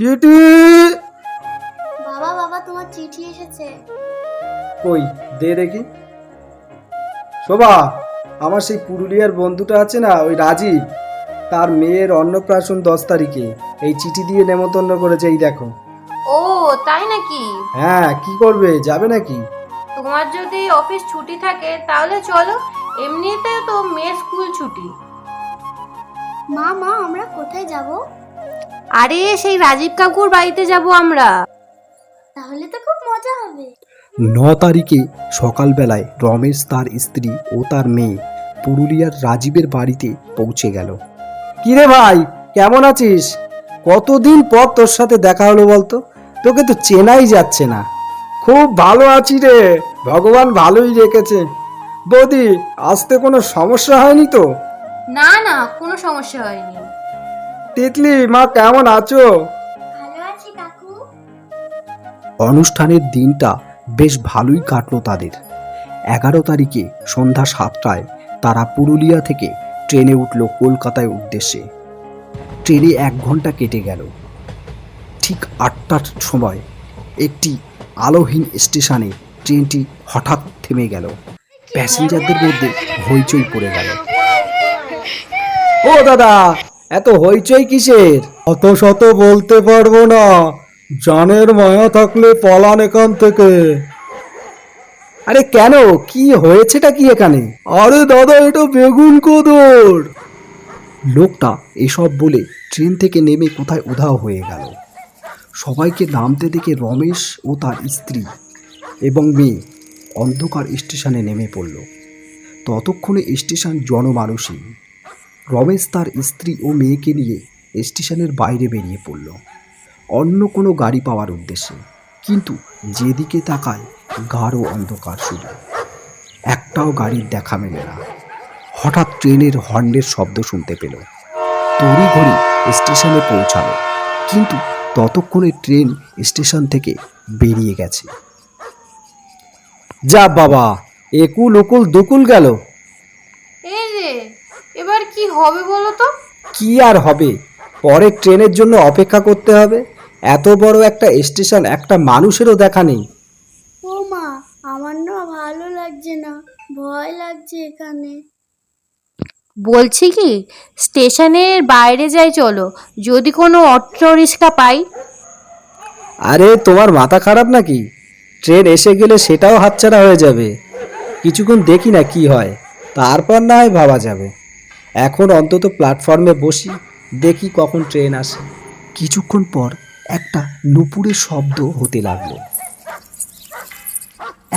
চিঠি। বাবা বাবা তোমার চিঠি এসেছে। কই দে দেখি। শোভা, আমার সেই পুরুলিয়ার বন্ধুটা আছে না, ওই রাজীব, তার মেয়ের অন্নপ্রাশন 10 তারিখে এই চিঠি দিয়ে নেমন্তন্ন করেছে, এই দেখো। ও তাই নাকি? হ্যাঁ, কি করবে, যাবে নাকি? তোমার যদি অফিস ছুটি থাকে তাহলে চলো, এমনিতে তো মেয়ে স্কুল ছুটি। মা মা আমরা কোথায় যাব? আরে সেই রাজীব কাকুর বাড়িতে যাব আমরা। তাহলে তো খুব মজা হবে। 9 তারিখে সকালবেলায় রমেশ, তার স্ত্রী ও তার মেয়ে পুরুলিয়ার রাজীবের বাড়িতে পৌঁছে গেল। কিরে ভাই, কেমন আছিস? কতদিন পর তোর সাথে দেখা হলো বলতো, তোকে তো চেনাই যাচ্ছে না। খুব ভালো আছি রে, ভগবান ভালোই রেখেছে। বৌদি, আসতে কোনো সমস্যা হয়নি তো? না না, কোনো সমস্যা হয়নি। তিতলি মা, কেমন আছো? ভালো আছি কাকু। অনুষ্ঠানের দিনটা বেশ ভালোই কাটলো তাদের। 11 তারিখে সন্ধ্যা 7টায় তারা পুরুলিয়া থেকে ট্রেনে উঠল কলকাতায় উদ্দেশ্যে। ট্রেনে 1 ঘন্টা কেটে গেল। ঠিক 8টার সময় একটি আলোহীন স্টেশনে ট্রেনটি হঠাৎ থেমে গেল। প্যাসেঞ্জারদের মধ্যে হইচই পড়ে গেল। ও দাদা, এত হইচই কিসের? অত শত বলতে পারবো না, জানের মায়া থাকলে পলান এখান থেকে। আরে কেন, কি হয়েছেটা কি এখানে? আরে দাদা, এটা বেগুন কোদর। লোকটা এসব বলে ট্রেন থেকে নেমে কোথায় উধাও হয়ে গেল। সবাইকে নামতে দেখে রমেশ ও তার স্ত্রী এবং মেয়ে অন্ধকার স্টেশনে নেমে পড়ল। ততক্ষণে স্টেশন জনমানুষী। রমেশ তার স্ত্রী ও মেয়েকে নিয়ে স্টেশনের বাইরে বেরিয়ে পড়ল অন্য কোনো গাড়ি পাওয়ার উদ্দেশ্যে। কিন্তু যেদিকে তাকায় গাঢ় অন্ধকার শুধু, একটাও গাড়ির দেখা মেলে না। হঠাৎ ট্রেনের হর্নের শব্দ শুনতে পেল। তড়িঘড়ি স্টেশনে পৌঁছালো, কিন্তু ততক্ষণে ট্রেন স্টেশন থেকে বেরিয়ে গেছে। যা বাবা, একুল উকুল দুকুল গেল। এই রে, এবার কি হবে বলো তো? কি আর হবে, পরের ট্রেনের জন্য অপেক্ষা করতে হবে। এত বড় একটা স্টেশন, একটা মানুষেরও দেখা নেই। ও মা, আমার না ভালো লাগছে না, ভয় লাগছে এখানে। বলছি কি, স্টেশনের বাইরে যাই চলো, যদি কোনো অটো রিক্সা পাই। আরে তোমার মাথা খারাপ নাকি? ট্রেন এসে গেলে সেটাও হাতছাড়া হয়ে যাবে। কিছুক্ষণ দেখি না কি হয়, তারপর না হয় ভাবা যাবে। এখন অন্তত প্ল্যাটফর্মে বসি, দেখি কখন ট্রেন আসে। কিছুক্ষণ পর একটা নুপুরের শব্দ হতে লাগলো।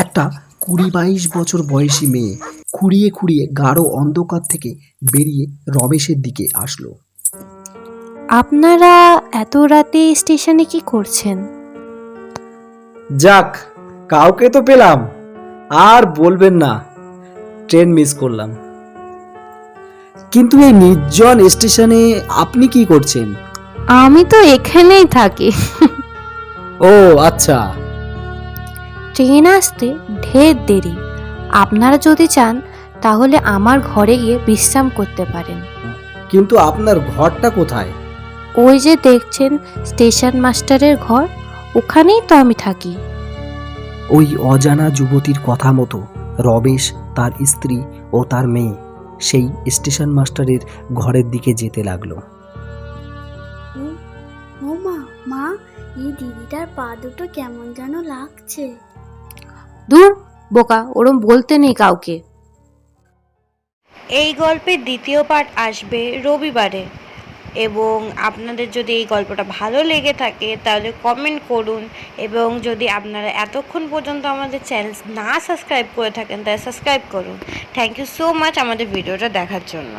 একটা 20-22 বছর বয়সী মেয়ে খুঁড়িয়ে খুঁড়িয়ে গাঢ় অন্ধকার থেকে বেরিয়ে রমেশের দিকে আসলো। আপনারা এত রাতে স্টেশনে কি করছেন? যাক, কাউকে তো পেলাম। আর বলবেন না, ট্রেন মিস করলাম। কিন্তু এই নির্জন স্টেশনে আপনি কি করছেন? আমি তো এখানেই থাকি। ও আচ্ছা। ট্রেন আসতে ঢের দেরি। আপনারা যদি চান তাহলে আমার ঘরে গিয়ে বিশ্রাম করতে পারেন। কিন্তু আপনার ঘরটা কোথায়? ওই যে দেখছেন স্টেশন মাস্টারের ঘর, ওখানেই তো আমি থাকি। ওই অজানা যুবতীর কথা মতো রমেশ, তার স্ত্রী ও তার মেয়ে সেই স্টেশন মাস্টারের ঘরের দিকে যেতে লাগলো। ও মা মা, এই দিদিটার পা দুটো কেমন যেন লাগছে। দূর বোকা, ওরম বলতে নেই কাউকে। এই গল্পের দ্বিতীয় পার্ট আসবে রবিবারে, এবং আপনাদের যদি এই গল্পটা ভালো লেগে থাকে তাহলে কমেন্ট করুন, এবং যদি আপনারা এতক্ষণ পর্যন্ত আমাদের চ্যানেল না সাবস্ক্রাইব করে থাকেন তাহলে সাবস্ক্রাইব করুন। থ্যাংক ইউ সো মাচ আমাদের ভিডিওটা দেখার জন্য।